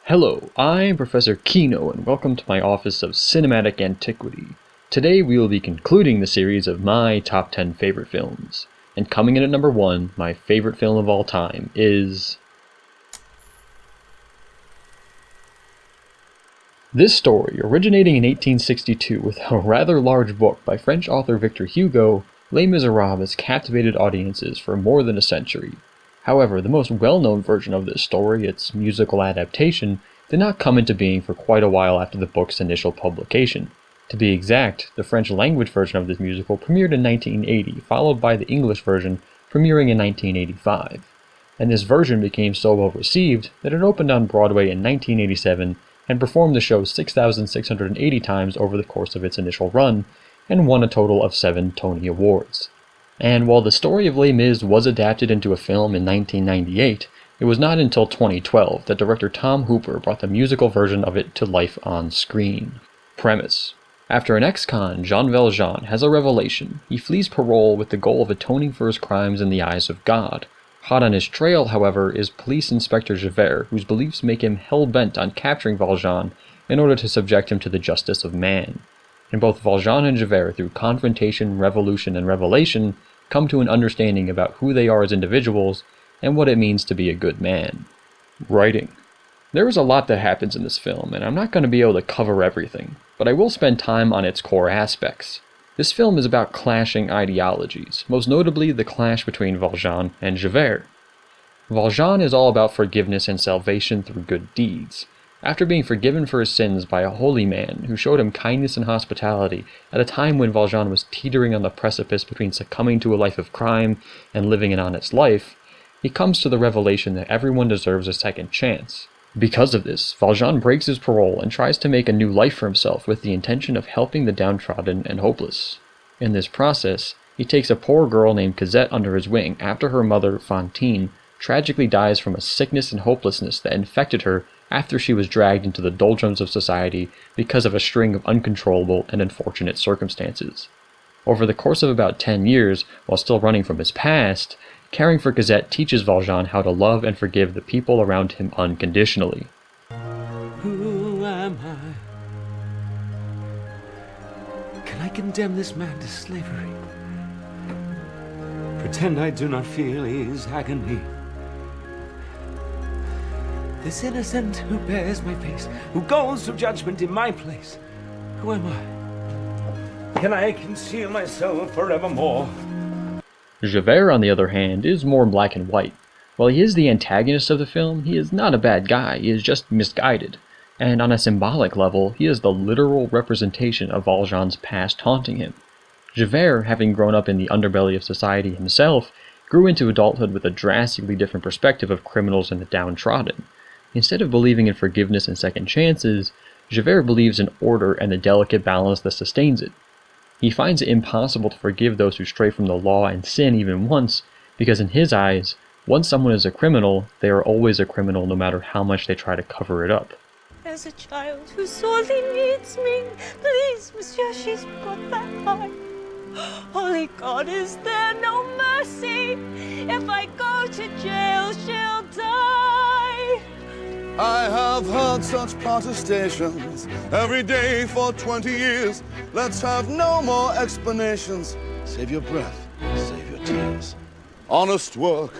Hello, I'm Professor Kino, and welcome to my Office of Cinematic Antiquity. Today we will be concluding the series of my top 10 favorite films. And coming in at number 1, my favorite film of all time is... This story, originating in 1862 with a rather large book by French author Victor Hugo, Les Misérables has captivated audiences for more than a century. However, the most well-known version of this story, its musical adaptation, did not come into being for quite a while after the book's initial publication. To be exact, the French language version of this musical premiered in 1980, followed by the English version premiering in 1985. And this version became so well received that it opened on Broadway in 1987 and performed the show 6,680 times over the course of its initial run, and won a total of 7 Tony Awards. And while the story of Les Mis was adapted into a film in 1998, it was not until 2012 that director Tom Hooper brought the musical version of it to life on screen. Premise: after an ex-con, Jean Valjean has a revelation. He flees parole with the goal of atoning for his crimes in the eyes of God. Hot on his trail, however, is Police Inspector Javert, whose beliefs make him hell-bent on capturing Valjean in order to subject him to the justice of man. And both Valjean and Javert, through confrontation, revolution, and revelation, come to an understanding about who they are as individuals and what it means to be a good man. Writing. There is a lot that happens in this film, and I'm not going to be able to cover everything, but I will spend time on its core aspects. This film is about clashing ideologies, most notably the clash between Valjean and Javert. Valjean is all about forgiveness and salvation through good deeds. After being forgiven for his sins by a holy man who showed him kindness and hospitality at a time when Valjean was teetering on the precipice between succumbing to a life of crime and living an honest life, he comes to the revelation that everyone deserves a second chance. Because of this, Valjean breaks his parole and tries to make a new life for himself with the intention of helping the downtrodden and hopeless. In this process, he takes a poor girl named Cosette under his wing after her mother, Fantine, tragically dies from a sickness and hopelessness that infected her after she was dragged into the doldrums of society because of a string of uncontrollable and unfortunate circumstances. Over the course of about 10 years, while still running from his past, caring for Cosette teaches Valjean how to love and forgive the people around him unconditionally. Who am I? Can I condemn this man to slavery? Pretend I do not feel his agony. This innocent who bears my face, who goes to judgment in my place. Who am I? Can I conceal myself forevermore? Javert, on the other hand, is more black and white. While he is the antagonist of the film, he is not a bad guy, he is just misguided. And on a symbolic level, he is the literal representation of Valjean's past haunting him. Javert, having grown up in the underbelly of society himself, grew into adulthood with a drastically different perspective of criminals and the downtrodden. Instead of believing in forgiveness and second chances, Javert believes in order and the delicate balance that sustains it. He finds it impossible to forgive those who stray from the law and sin even once, because in his eyes, once someone is a criminal, they are always a criminal no matter how much they try to cover it up. There's a child who sorely needs me. Please, monsieur, she's got that high. Holy God, is there no mercy? If I go to jail, she'll die. I have heard such protestations every day for 20 years. Let's have no more explanations. Save your breath, save your tears. Honest work,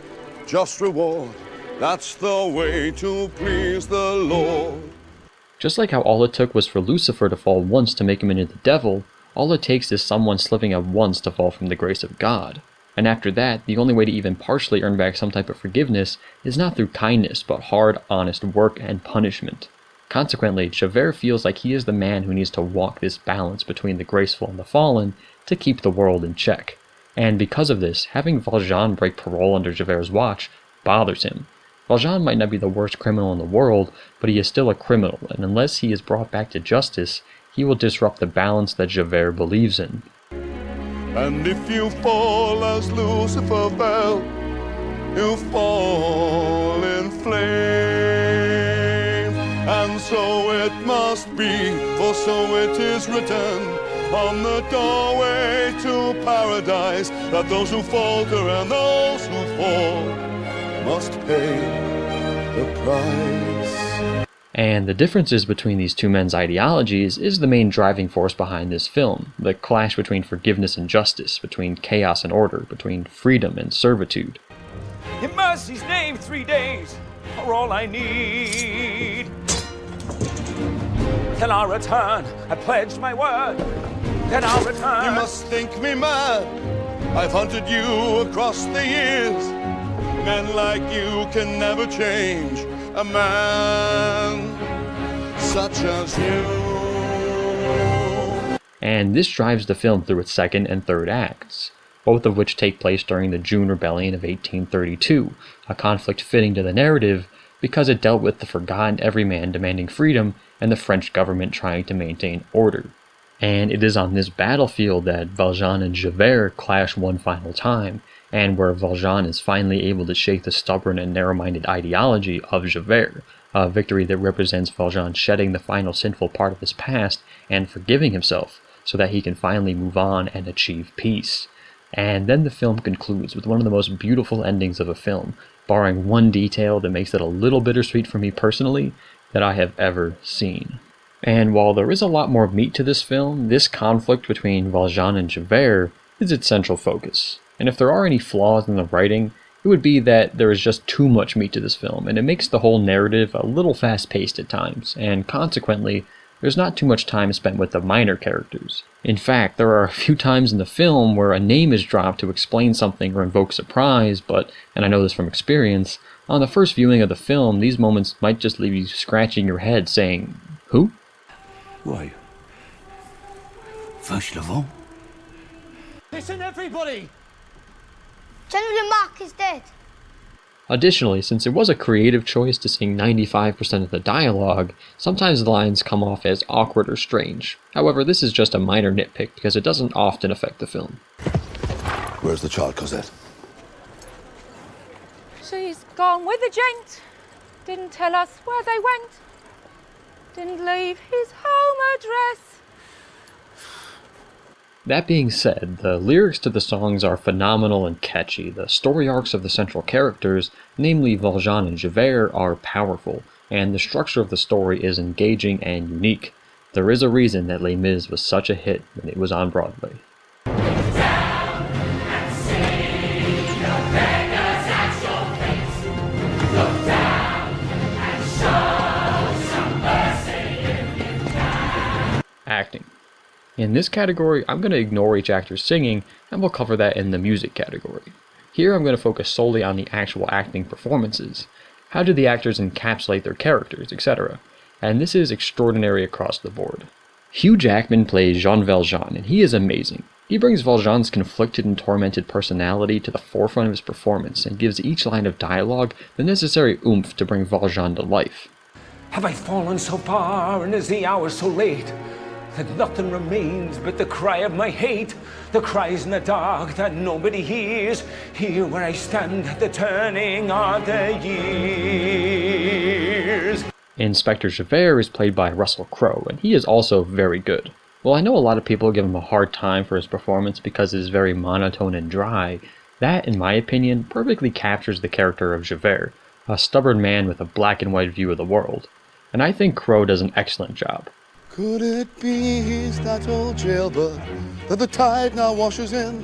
just reward. That's the way to please the Lord. Just like how all it took was for Lucifer to fall once to make him into the devil, all it takes is someone slipping up once to fall from the grace of God. And after that, the only way to even partially earn back some type of forgiveness is not through kindness, but hard, honest work and punishment. Consequently, Javert feels like he is the man who needs to walk this balance between the graceful and the fallen to keep the world in check. And because of this, having Valjean break parole under Javert's watch bothers him. Valjean might not be the worst criminal in the world, but he is still a criminal, and unless he is brought back to justice, he will disrupt the balance that Javert believes in. And if you fall as Lucifer fell, you fall in flame. And so it must be, for so it is written on the doorway to paradise, that those who falter and those who fall must pay the price. And the differences between these two men's ideologies is the main driving force behind this film, the clash between forgiveness and justice, between chaos and order, between freedom and servitude. In mercy's name, 3 days are all I need. Then I'll return, I pledged my word. Then I'll return. You must think me mad. I've hunted you across the years. Men like you can never change a man such as you. And this drives the film through its second and third acts, both of which take place during the June Rebellion of 1832, a conflict fitting to the narrative because it dealt with the forgotten everyman demanding freedom and the French government trying to maintain order. And it is on this battlefield that Valjean and Javert clash one final time, and where Valjean is finally able to shake the stubborn and narrow-minded ideology of Javert, a victory that represents Valjean shedding the final sinful part of his past and forgiving himself so that he can finally move on and achieve peace. And then the film concludes with one of the most beautiful endings of a film, barring one detail that makes it a little bittersweet for me personally, that I have ever seen. And while there is a lot more meat to this film, this conflict between Valjean and Javert is its central focus. And if there are any flaws in the writing, it would be that there is just too much meat to this film, and it makes the whole narrative a little fast-paced at times, and consequently, there's not too much time spent with the minor characters. In fact, there are a few times in the film where a name is dropped to explain something or invoke surprise, but, and I know this from experience, on the first viewing of the film, these moments might just leave you scratching your head saying, "Who?" Who are you? Fauchelevent? Listen, everybody! General Lamarck is dead. Additionally, since it was a creative choice to sing 95% of the dialogue, sometimes the lines come off as awkward or strange. However, this is just a minor nitpick because it doesn't often affect the film. Where's the child, Cosette? She's gone with the gent. Didn't tell us where they went. Didn't leave his home address. That being said, the lyrics to the songs are phenomenal and catchy. The story arcs of the central characters, namely Valjean and Javert, are powerful, and the structure of the story is engaging and unique. There is a reason that Les Mis was such a hit when it was on Broadway. Acting. In this category, I'm going to ignore each actor's singing, and we'll cover that in the music category. Here I'm going to focus solely on the actual acting performances. How do the actors encapsulate their characters, etc.? And this is extraordinary across the board. Hugh Jackman plays Jean Valjean, and he is amazing. He brings Valjean's conflicted and tormented personality to the forefront of his performance, and gives each line of dialogue the necessary oomph to bring Valjean to life. Have I fallen so far, and is the hour so late, that nothing remains but the cry of my hate, the cries in the dark that nobody hears, here where I stand at the turning of the years. Inspector Javert is played by Russell Crowe, and he is also very good. While I know a lot of people give him a hard time for his performance because it is very monotone and dry, that, in my opinion, perfectly captures the character of Javert, a stubborn man with a black and white view of the world. And I think Crowe does an excellent job. Could it be he's that old jailbird that the tide now washes in?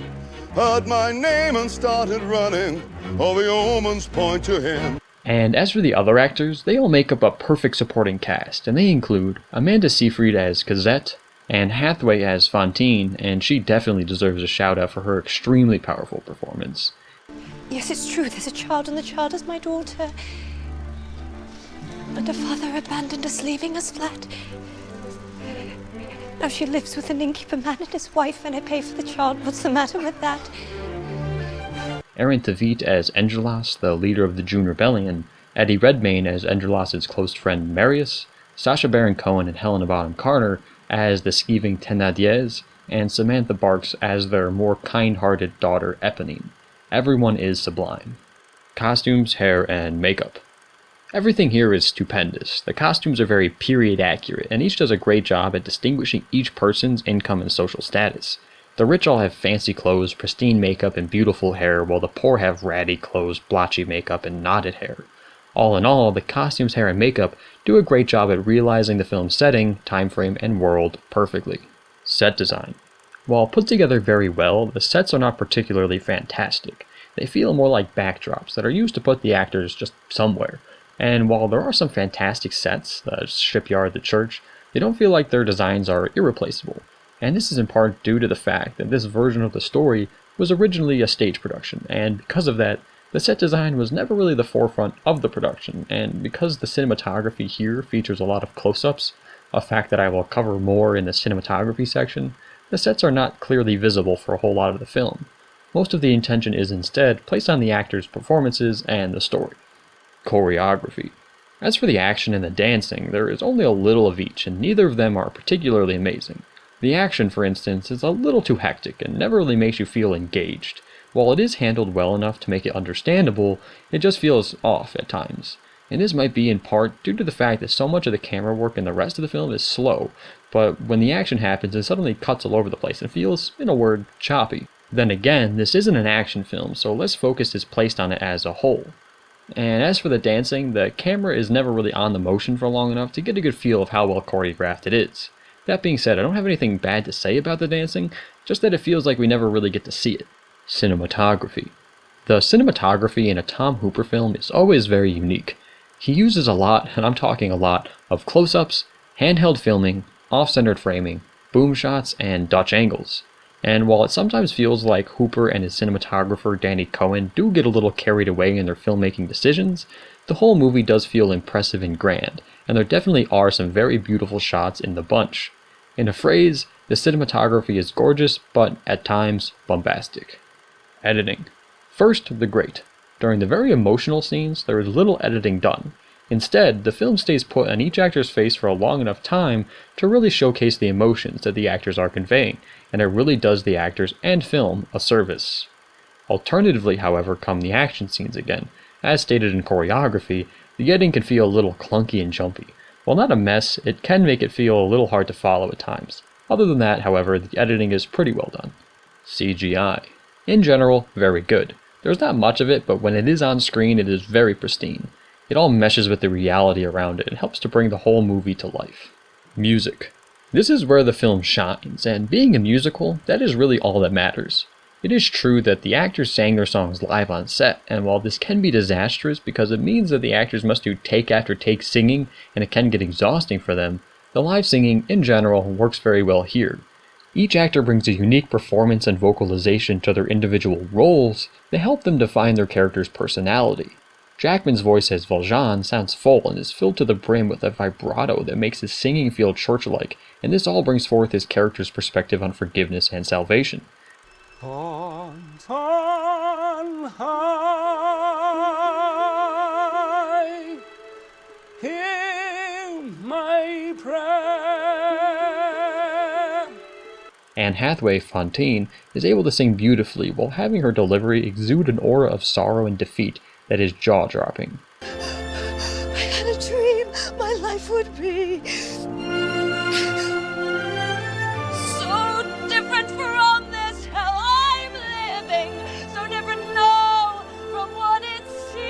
Heard my name and started running, all the omens point to him. And as for the other actors, they all make up a perfect supporting cast, and they include Amanda Seyfried as Cosette, Anne Hathaway as Fantine, and she definitely deserves a shout out for her extremely powerful performance. Yes, it's true, there's a child, and the child is my daughter. And her father abandoned us, leaving us flat. Now she lives with an innkeeper man and his wife, and I pay for the child. What's the matter with that? Aaron Tveit as Enjolras, the leader of the June Rebellion, Eddie Redmayne as Enjolras' close friend Marius, Sacha Baron Cohen and Helena Bonham Carter as the scheming Thénardiers, and Samantha Barks as their more kind-hearted daughter Eponine. Everyone is sublime. Costumes, hair, and makeup. Everything here is stupendous. The costumes are very period accurate, and each does a great job at distinguishing each person's income and social status. The rich all have fancy clothes, pristine makeup, and beautiful hair, while the poor have ratty clothes, blotchy makeup, and knotted hair. All in all, the costumes, hair, and makeup do a great job at realizing the film's setting, time frame, and world perfectly. Set design. While put together very well, the sets are not particularly fantastic. They feel more like backdrops that are used to put the actors just somewhere. And while there are some fantastic sets, the shipyard, the church, they don't feel like their designs are irreplaceable. And this is in part due to the fact that this version of the story was originally a stage production, and because of that, the set design was never really the forefront of the production, and because the cinematography here features a lot of close-ups, a fact that I will cover more in the cinematography section, the sets are not clearly visible for a whole lot of the film. Most of the intention is instead placed on the actors' performances and the story. Choreography. As for the action and the dancing, there is only a little of each, and neither of them are particularly amazing. The action, for instance, is a little too hectic and never really makes you feel engaged. While it is handled well enough to make it understandable, it just feels off at times. And this might be in part due to the fact that so much of the camera work in the rest of the film is slow, but when the action happens it suddenly cuts all over the place and feels, in a word, choppy. Then again, this isn't an action film, so less focus is placed on it as a whole. And as for the dancing, the camera is never really on the motion for long enough to get a good feel of how well choreographed it is. That being said, I don't have anything bad to say about the dancing, just that it feels like we never really get to see it. Cinematography. The cinematography in a Tom Hooper film is always very unique. He uses a lot, and I'm talking a lot, of close-ups, handheld filming, off-centered framing, boom shots, and Dutch angles. And while it sometimes feels like Hooper and his cinematographer Danny Cohen do get a little carried away in their filmmaking decisions, the whole movie does feel impressive and grand, and there definitely are some very beautiful shots in the bunch. In a phrase, the cinematography is gorgeous, but at times bombastic. Editing. First, the great. During the very emotional scenes, there is little editing done. Instead, the film stays put on each actor's face for a long enough time to really showcase the emotions that the actors are conveying, and it really does the actors and film a service. Alternatively, however, come the action scenes again. As stated in choreography, the editing can feel a little clunky and jumpy. While not a mess, it can make it feel a little hard to follow at times. Other than that, however, the editing is pretty well done. CGI. In general, very good. There's not much of it, but when it is on screen, it is very pristine. It all meshes with the reality around it and helps to bring the whole movie to life. Music. This is where the film shines, and being a musical, that is really all that matters. It is true that the actors sang their songs live on set, and while this can be disastrous because it means that the actors must do take after take singing and it can get exhausting for them, the live singing, in general, works very well here. Each actor brings a unique performance and vocalization to their individual roles that help them define their character's personality. Jackman's voice as Valjean sounds full and is filled to the brim with a vibrato that makes his singing feel church-like, and this all brings forth his character's perspective on forgiveness and salvation. On high, hear my prayer. Anne Hathaway Fontaine is able to sing beautifully while having her delivery exude an aura of sorrow and defeat that is jaw-dropping. I had a dream my life would be so different from this hell I'm living, so different now from what it seemed.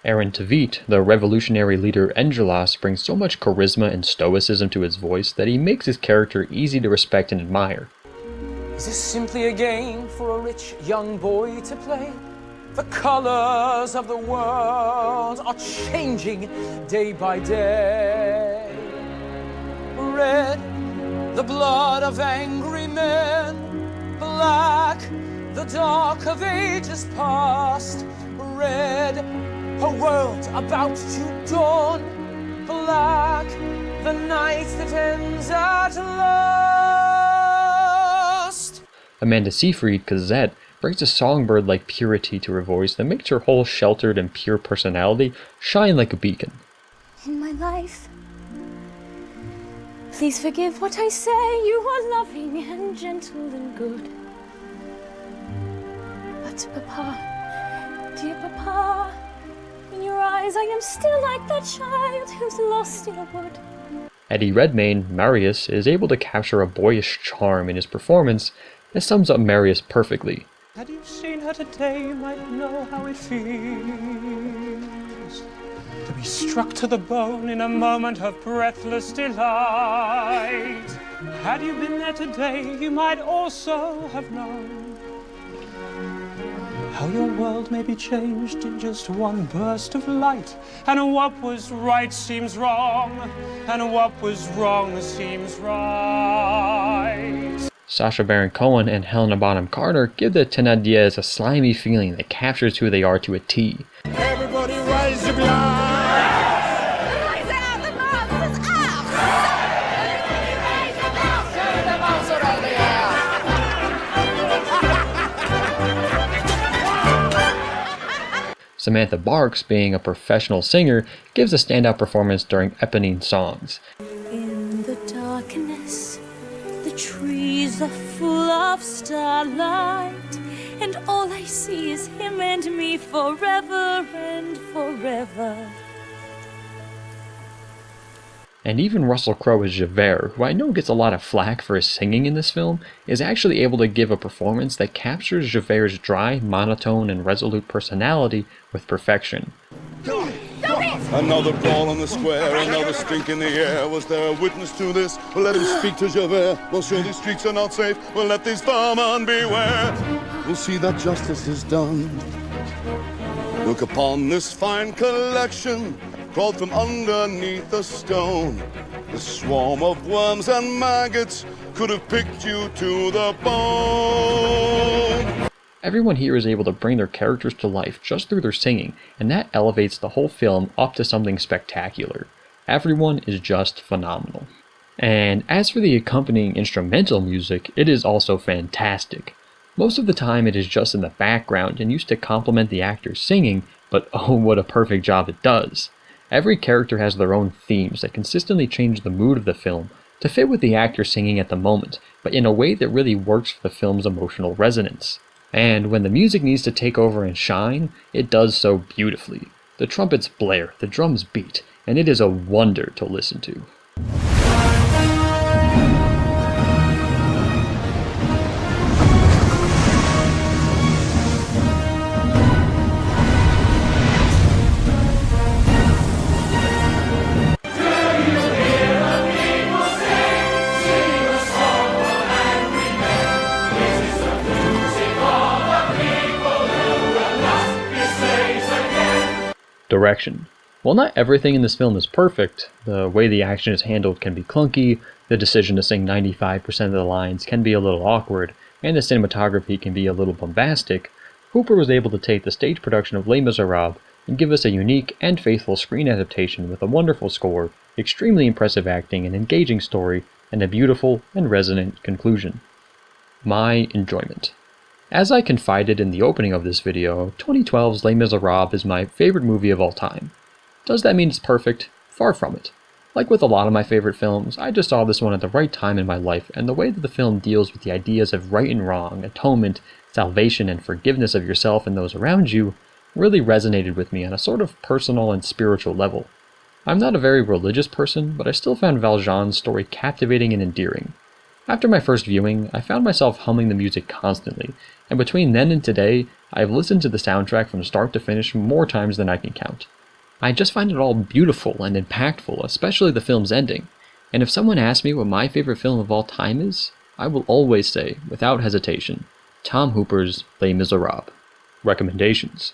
Aaron Tveit, the revolutionary leader Enjolras, brings so much charisma and stoicism to his voice that he makes his character easy to respect and admire. Is this simply a game for a rich young boy to play? The colors of the world are changing day by day. Red, the blood of angry men. Black, the dark of ages past. Red, a world about to dawn. Black, the night that ends at last. Amanda Seyfried, Cosette, brings a songbird-like purity to her voice that makes her whole sheltered and pure personality shine like a beacon. In my life, please forgive what I say. You are loving and gentle and good. But Papa, dear Papa, in your eyes I am still like that child who's lost in a wood. Eddie Redmayne, Marius, is able to capture a boyish charm in his performance that sums up Marius perfectly. Had you seen her today, you might know how it feels to be struck to the bone in a moment of breathless delight. Had you been there today, you might also have known how your world may be changed in just one burst of light. And what was right seems wrong, and what was wrong seems right. Sacha Baron Cohen and Helena Bonham Carter give the Thénardiers a slimy feeling that captures who they are to a T. Everybody raise your glass! Samantha Barks, being a professional singer, gives a standout performance during Eponine songs. In the darkness, the trees are full of starlight, and all I see is him and me forever and forever. And even Russell Crowe as Javert, who I know gets a lot of flack for his singing in this film, is actually able to give a performance that captures Javert's dry, monotone, and resolute personality with perfection. Another brawl in the square, another stink in the air. Was there a witness to this? Well, let him speak to Javert. We'll show these streets are not safe. We'll let these firemen beware. We'll see that justice is done. Look upon this fine collection, crawled from underneath a stone. The swarm of worms and maggots could have picked you to the bone. Everyone here is able to bring their characters to life just through their singing, and that elevates the whole film up to something spectacular. Everyone is just phenomenal. And as for the accompanying instrumental music, it is also fantastic. Most of the time it is just in the background and used to complement the actors singing, but oh, what a perfect job it does. Every character has their own themes that consistently change the mood of the film to fit with the actor singing at the moment, but in a way that really works for the film's emotional resonance. And when the music needs to take over and shine, it does so beautifully. The trumpets blare, the drums beat, and it is a wonder to listen to. Direction. While not everything in this film is perfect, the way the action is handled can be clunky, the decision to sing 95% of the lines can be a little awkward, and the cinematography can be a little bombastic, Hooper was able to take the stage production of Les Misérables and give us a unique and faithful screen adaptation with a wonderful score, extremely impressive acting, an engaging story, and a beautiful and resonant conclusion. My enjoyment. As I confided in the opening of this video, 2012's Les Misérables is my favorite movie of all time. Does that mean it's perfect? Far from it. Like with a lot of my favorite films, I just saw this one at the right time in my life, and the way that the film deals with the ideas of right and wrong, atonement, salvation, and forgiveness of yourself and those around you really resonated with me on a sort of personal and spiritual level. I'm not a very religious person, but I still found Valjean's story captivating and endearing. After my first viewing, I found myself humming the music constantly, and between then and today, I've listened to the soundtrack from start to finish more times than I can count. I just find it all beautiful and impactful, especially the film's ending, and if someone asks me what my favorite film of all time is, I will always say, without hesitation, Tom Hooper's Les Misérables. Recommendations.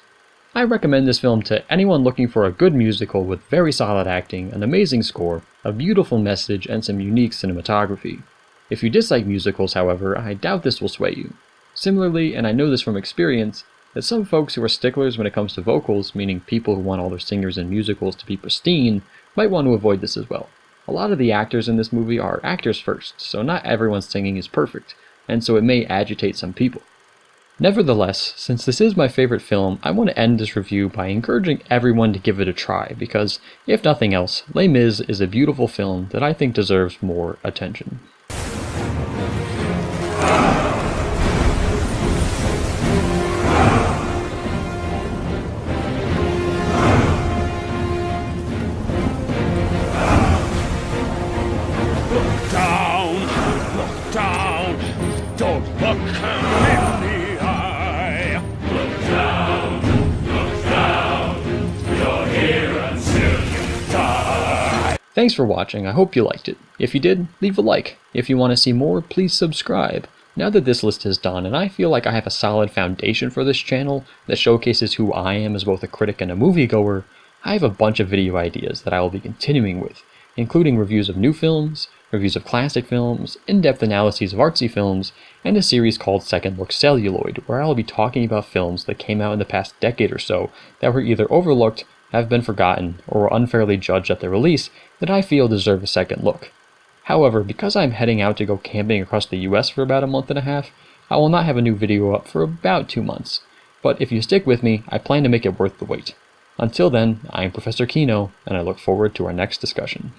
I recommend this film to anyone looking for a good musical with very solid acting, an amazing score, a beautiful message, and some unique cinematography. If you dislike musicals, however, I doubt this will sway you. Similarly, and I know this from experience, that some folks who are sticklers when it comes to vocals, meaning people who want all their singers in musicals to be pristine, might want to avoid this as well. A lot of the actors in this movie are actors first, so not everyone's singing is perfect, and so it may agitate some people. Nevertheless, since this is my favorite film, I want to end this review by encouraging everyone to give it a try, because, if nothing else, Les Mis is a beautiful film that I think deserves more attention. Look down, don't look him in the eye. Thanks for watching, I hope you liked it. If you did, leave a like. If you want to see more, please subscribe. Now that this list is done, and I feel like I have a solid foundation for this channel that showcases who I am as both a critic and a moviegoer, I have a bunch of video ideas that I will be continuing with, including reviews of new films, reviews of classic films, in-depth analyses of artsy films, and a series called Second Look Celluloid, where I will be talking about films that came out in the past decade or so that were either overlooked, have been forgotten, or were unfairly judged at their release that I feel deserve a second look. However, because I'm heading out to go camping across the US for about a month and a half, I will not have a new video up for about 2 months. But if you stick with me, I plan to make it worth the wait. Until then, I am Professor Kino, and I look forward to our next discussion.